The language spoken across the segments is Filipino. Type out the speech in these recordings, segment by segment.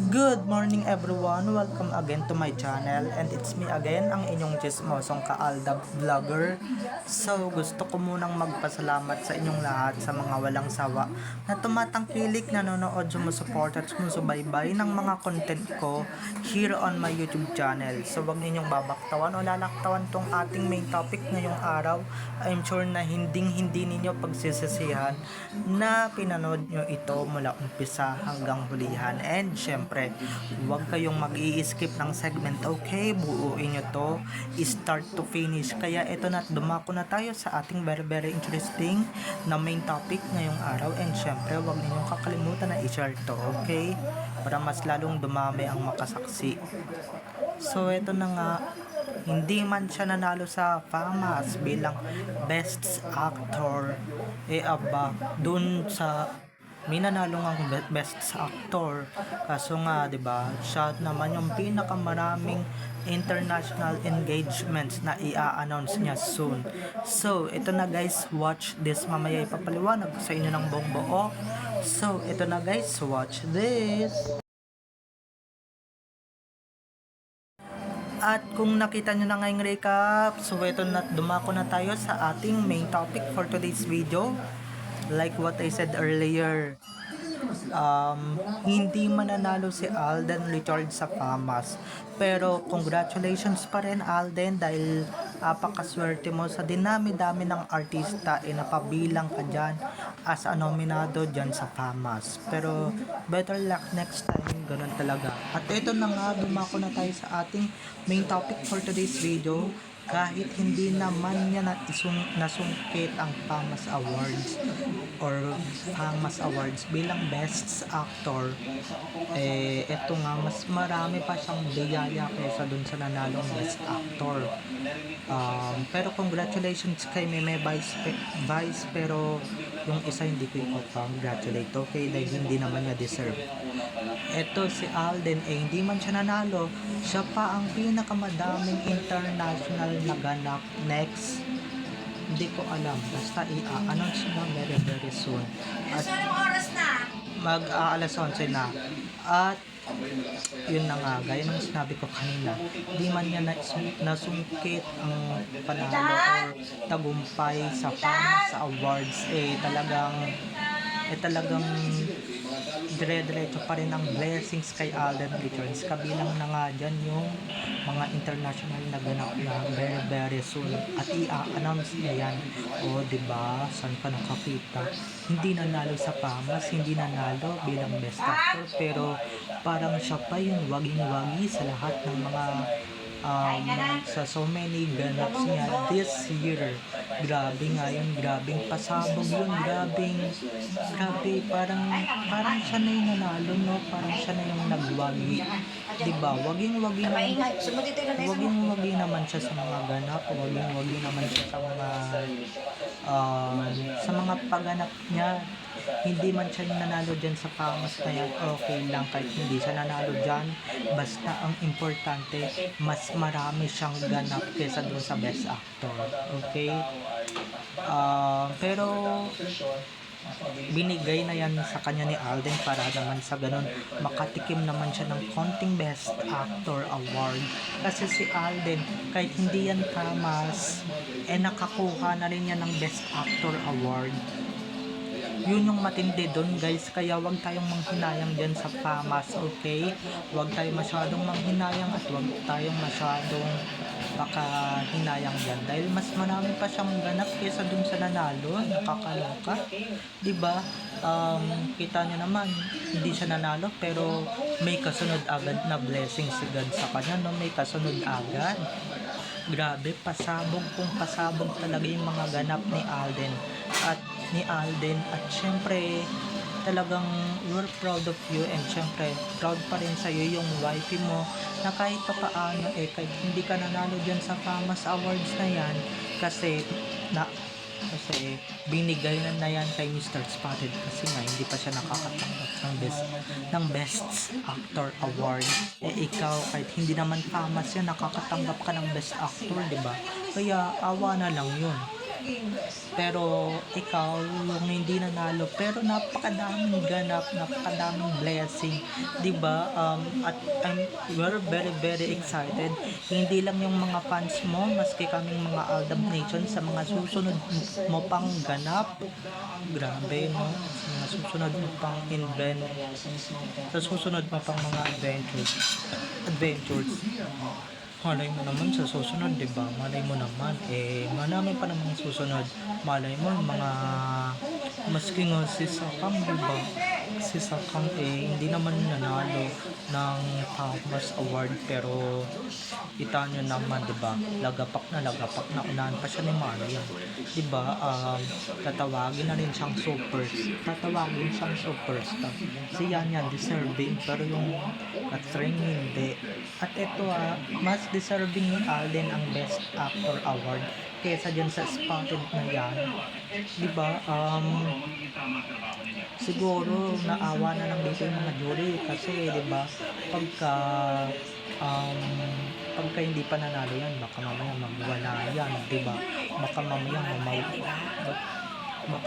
Good morning everyone! Welcome again to my channel and it's me again, ang inyong chismosong kaalda vlogger. So gusto ko munang magpasalamat sa inyong lahat sa mga walang sawa na tumatangkilik, nanonood, sumusuport at sumusubaybay ng mga content ko here on my YouTube channel. So wag ninyong babaktawan o lalaktawan tong ating main topic ngayong araw. I'm sure na hindi ninyo pagsisisihan na pinanood nyo ito mula umpisa hanggang hulihan. And syempre, huwag kayong mag-i-skip ng segment, okay? Buuin nyo to, start to finish. Kaya ito na, dumako na tayo sa ating very interesting na main topic ngayong araw. And syempre, huwag ninyong kakalimutan na i-share to, okay? Para mas lalong dumami ang makasaksi. So ito na nga, hindi man siya nanalo sa FAMAS bilang Best Actor. Aba, dun sa may nanalo nga Best Actor. Kaso nga, 'di ba? Siya naman yung pinakamaraming international engagements na i-announce niya soon. So, ito na guys, watch this. Mamaya ipapaliwanag sa inyo ng buong buo. So, ito na guys, watch this. At kung nakita nyo na ngayong recap, so ito na, dumako na tayo sa ating main topic for today's video. Like what I said earlier, hindi mananalo si Alden Richards sa FAMAS. Pero congratulations pa rin Alden, dahil apakaswerte mo sa dinami-dami ng artista, napabilang ka dyan as a nominado dyan sa FAMAS. Pero better luck next time, ganun talaga. At ito na nga, dumako na tayo sa ating main topic for today's video. Kahit hindi naman niya nasungkit ang FAMAS Awards or FAMAS Awards bilang Best Actor, eto nga, mas marami pa siyang biyaya kaysa dun sa nanalong Best Actor. Pero congratulations kay Meme Vice, pero yung isa hindi ko i-congratulate, okay, dahil hindi naman niya deserve. Eto si Alden, hindi man siya nanalo, siya pa ang pinakamadaming international naganap next. Hindi ko alam, basta i-announce na very soon. At mag-alas 11 na. At yun na nga, gaya ng sinabi ko kanina, di man niya nasungkit ang panalo or tagumpay sa FAMAS Awards, talagang dire-diretso pa rin ang blessings kay Alden Richards. Kabilang na nga dyan yung mga international na ganap na very soon. At i-announce niya yan. O diba, saan ka nakakita? Hindi nanalo sa FAMAS, hindi nanalo bilang Best Actor, pero parang siya pa yung waging-wagi sa lahat ng mga sa so many ganaps niya this year. Grabe nga yun, grabing pasabog yun, grabe, parang siya na yung nanalo, no? Parang siya na yung nagwagi, diba? Waging-wagi naman siya sa mga ganap, waging-wagi naman siya sa mga pagganap niya. Hindi man siya nanalo dyan sa FAMAS na yan, okay lang kahit hindi siya nanalo dyan, basta ang importante, mas marami siyang ganap kesa doon sa Best Actor, okay? Pero binigay na yan sa kanya ni Alden para naman sa ganun makatikim naman siya ng konting Best Actor Award. Kasi si Alden, kahit hindi yan FAMAS, nakakuha na rin yan ng Best Actor Award. Yun yung matindi doon guys, kaya wag tayong manghinayang dyan sa FAMAS, okay? Wag tayong masyadong manghinayang at wag tayong masyadong hinayang dyan, dahil mas marami pa siyang ganap kesa dun sa nanalo. Nakakaloka, diba? Kita nyo naman, hindi siya nanalo pero may kasunod agad na blessings si God sa kanya, no? May kasunod agad. Grabe, pasabog talaga yung mga ganap ni Alden. At syempre talagang we're proud of you, and syempre proud pa rin sa'yo yung wifey mo na kahit papaano kahit hindi ka nanalo dyan sa FAMAS Awards na yan, kasi binigay na yan kay Mr. Spotted, kasi nga hindi pa siya nakakatanggap ng Best Actor Award. Ikaw kahit hindi naman FAMAS yan, nakakatanggap ka ng Best Actor, diba? Kaya awa na lang yun. Pero ikaw yung hindi nanalo, pero napakadaming ganap, napakadaming blessing, 'di ba? At we're very very excited. Hindi lang yung mga fans mo, maski kaming mga Aldab Nation sa mga susunod mo pang ganap. Grabe, no? Sa mga susunod mo pang sa susunod mo pang mga adventures. Malay mo naman sa susunod, di ba? Malay mo naman, marami pa namang susunod. Malay mo, mga maski nga si Sakam, di ba? Si Sakam, hindi naman nanalo ng Thomas Award, pero kita nyo naman, di ba? Lagapak na, unahan pa siya ni Marian. Di ba? Tatawagin siyang superstar. Si Yan deserving, pero yung Catherine hindi. At ito mas deserving ni Alden ang Best Actor Award kesa dyan sa Spotted na yan. Diba? Siguro naawa na lang dito yung mga jury kasi diba um, pagka hindi pa nanalo yan, baka mamaya magwala yan, diba? Baka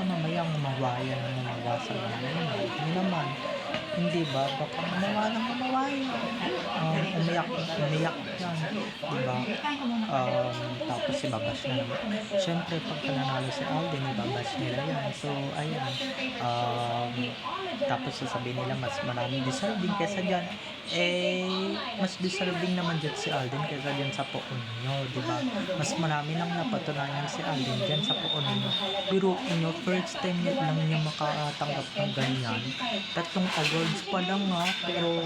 mamayang mawayan ng mawasan na yun. Hindi naman, hindi ba? Baka mawayan. Umiyak yan, diba? Tapos ibabash na naman. Siyempre, pagka nanalo si Alden, ibabash nila yan. So, ayan. Tapos sasabihin nila, mas maraming deserving kesa dyan. Mas deserving naman dyan si Alden kesa dyan sa poon nyo, diba? Mas marami nang napatunayan si Alden dyan sa poon nyo. Biruin nyo, first time lang niya makatanggap ng ganyan. 3 awards pa lang pero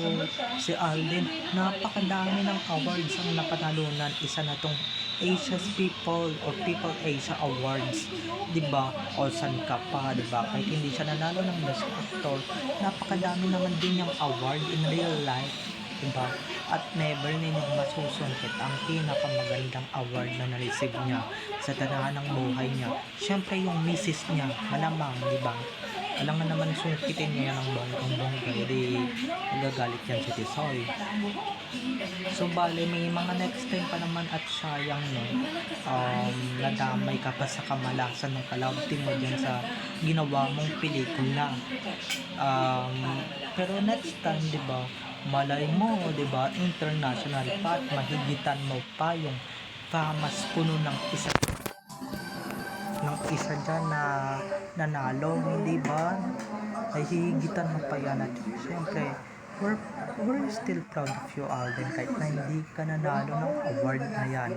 si Alden, napakadami ng awards ang napanalunan. Isa na tong Asia's People or People Asia Awards, diba? O san ka pa, diba? Kahit hindi siya nanalo ng Best Actor, napakadami naman din yung award in real life, diba? At never ninyong masusungkit ang pinakamagandang award na na-receive niya sa tanahan ng buhay niya. Siyempre yung misis niya, malamang, diba? Alam nga naman sungkitin niya ng bonggang-bongga, hindi magagalit yan si Tisoy. So bale, may mga next time pa naman at sayang no, nadamay ka pa sa kamalasan ng kalabting mo dyan sa ginawa mong pelikula. Pero next time, di ba, malay mo, di ba, international pa at mahigitan mo pa yung famous puno ng isa dyan na nanalo, hindi ba? Ay higitan mo pa yan. At syempre, we're still proud of you, Alden, kahit na hindi ka nanalo ng award na yan,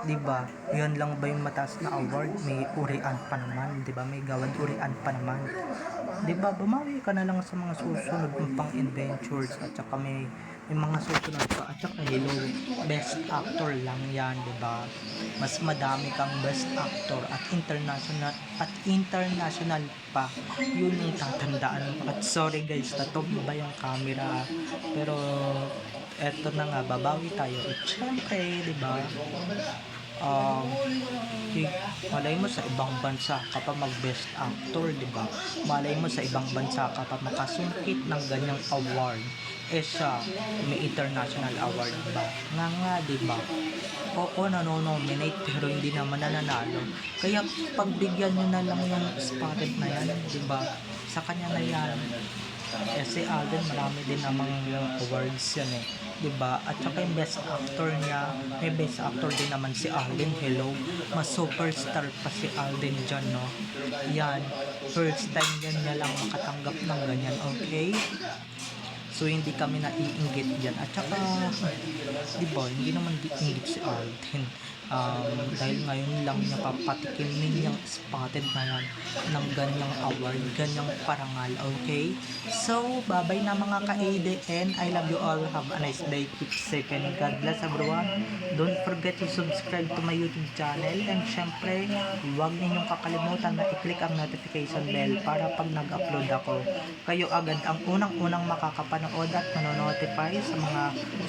di ba? Yun lang ba yung mataas na award? May urian pa naman, di ba? May gawad urian pa naman, di ba? Bumawi ka na lang sa mga susunod mong pang adventures at saka may mga susunod pa at saka hello, best actor lang yan, di ba? Mas madami kang best actor at international pa, yun yung tatandaan mo. At sorry guys, natog ba yung camera, pero eto na nga, babawi tayo. At syempre, di ba, malay mo sa ibang bansa ka pa mag best actor, di ba? Malay mo sa ibang bansa ka pa makasungkit ng ganyang award, siya may international award ba? Nga, di ba? Oo, nanonominate pero hindi naman nananalo. Kaya pagbigyan nyo na lang yung Spotted na yan, di ba? Sa kanya na yan. Si Alden, marami din namang awards yan di ba? At saka yung best actor niya, may best actor din naman si Alden. Hello, mas superstar pa si Alden dyan, no? Yan, first time yan niya lang makatanggap ng ganyan, okay? So hindi kami naiinggit dyan. At saka, di ba, hindi naman diinggit si Alden. Dahil ngayon lang niya papatikin ninyang Spotted na yan ng ganyang award, ganyang parangal, okay? So, bye-bye na mga ka-ADN. I love you all. Have a nice day. Keep safe and God bless everyone. Don't forget to subscribe to my YouTube channel. And syempre, huwag ninyong kakalimutan na i-click ang notification bell para pag nag-upload ako, kayo agad ang unang-unang makakapanood at manonotify sa mga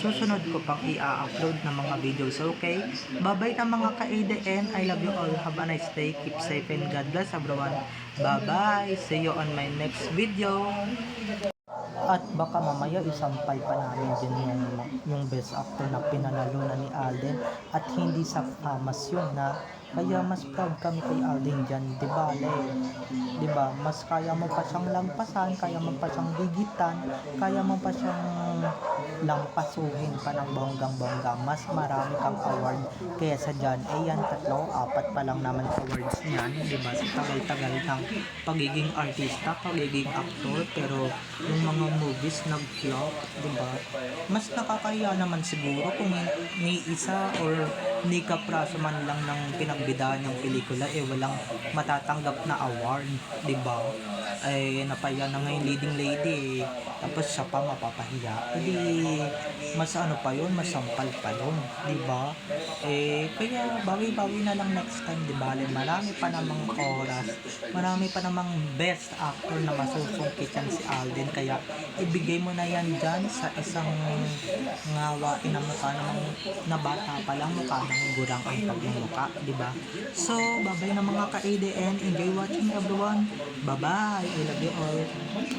susunod ko pang i-upload na mga videos, okay? Bye-bye na mga ka-ADN. I love you all. Have a nice day. Keep safe and God bless everyone. Bye-bye. See you on my next video. At baka mamaya isampay pa namin din yung best actor na pinanalunan ni Alden at hindi sa famous yun na Kaya mas proud kami kay Alden dyan, di ba, Le? Di ba? Mas kaya mo pa siyang lampasan, kaya mo pa siyang higitan, kaya mo pa siyang lampasuhin pa ng bonggang-bongga. Mas marami kang award kaysa dyan. Eh yan, 3, 4 pa lang naman awards niyan, di ba? Sa tagal-tagal ng pagiging artista, pagiging aktor, pero yung mga movies nag-flop, di ba? Mas nakakahiya naman siguro kung ni isa or ni kapraso man lang ng pinagbidahan ng pelikula eh walang matatanggap na award, di ba? Eh napaya na nga yung leading lady eh. Tapos siya pa mapapahiya. Hindi mas ano pa yun, mas sampal pa yun, di ba? Eh kaya bawi-bawi na lang next time, di ba? Marami pa namang oras, marami pa namang best actor na masusungkit yan si Alden, kaya ibigay mo na yan dyan sa isang ngawain na mukha namang na bata pa lang, mukha ng gurang ang pagmumukha, di ba? So, bye-bye na mga ka-ADN. Enjoy watching everyone. Bye-bye. I love you all.